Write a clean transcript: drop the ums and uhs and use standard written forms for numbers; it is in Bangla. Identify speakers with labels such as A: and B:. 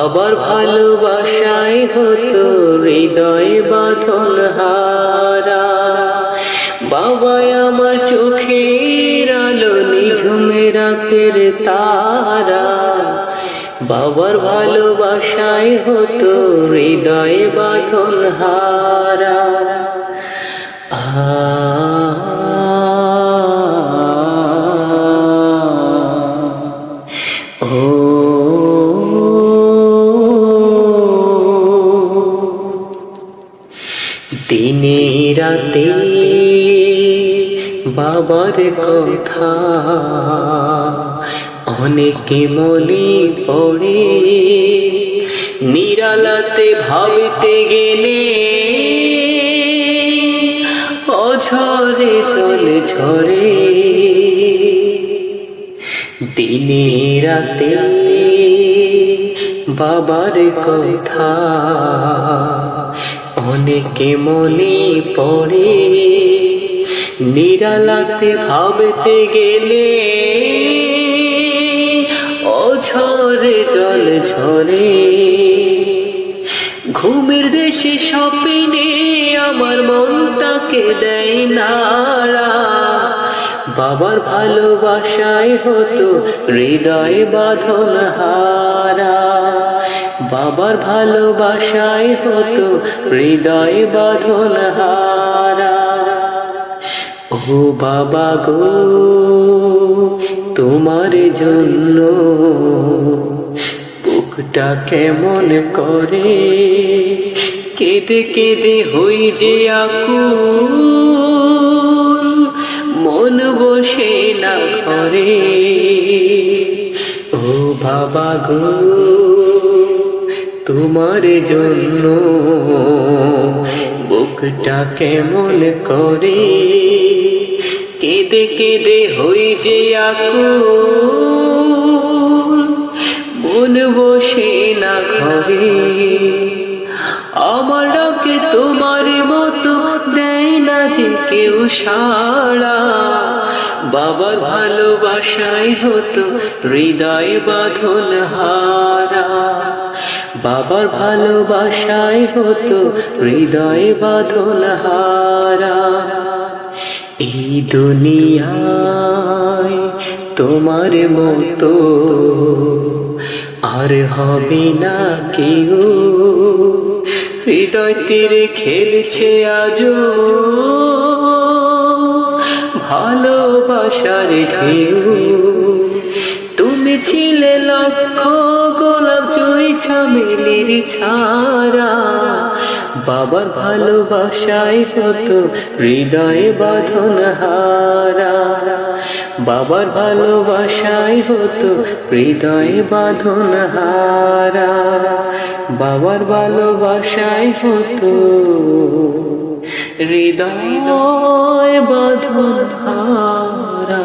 A: বাবার ভালোবাসায় হতো হৃদয় বাঁধন হারা। বাবাই আমার চোখের আলো, নিঝুম রাতের তারা। বাবার ভালোবাসায় হতো হৃদয় বাঁধন হারা। দিনে রাতে বাবার কথা অনেকে মনে পড়ে, নিরালাতে ভাবতে গেলে অঝরে জল ঝরে। দিনে রাতে বাবার কথা অনেকে মনে পড়ে, নিরালাতে ভাবতে গেলে অঝরে জল ঝরে। ঘুমের দেশে স্বপ্নে আমার মনটাকে দেয় নাড়া। বাবার ভালোবাসায় হতো হৃদয় বাঁধন হারা। বাবার ভালোবাসায় হতো হৃদয় বাঁধন হারা। ও বাবা গো, তোমার জন্য বুকটা কেমন করে, কেঁদে কেঁদে হই যে আকুল, মন বসে না ঘরে। ও বাবা গো, তোমার জন্য বুকটা কেমন করে, কেঁদে কেঁদে হই যে আকুল, মন বসে না ঘরে। আমার ডাকে তোমার মতো দেয় না যে কেউ সাড়া। বাবার ভালোবাসায় হতো হৃদয় বাঁধন হারা। বাবার ভালোবাসায় হতো হৃদয় বাঁধন হারা। এই দুনিয়ায় তোমার মতো আর হবে না কেউ, হৃদয় তীরে খেলছে আজও ভালোবাসার ঢেউ। তুমি ছিলে লক্ষ গোলাপ জয়ী চামেলির ছাড়া। বাবার ভালোবাসায় হতো হৃদয় বাঁধন হারা। বাবার ভালোবাসায় হতো হৃদয় বাঁধন হারা। বাবার ভালোবাসায় হতো হৃদয় বাঁধন হারা।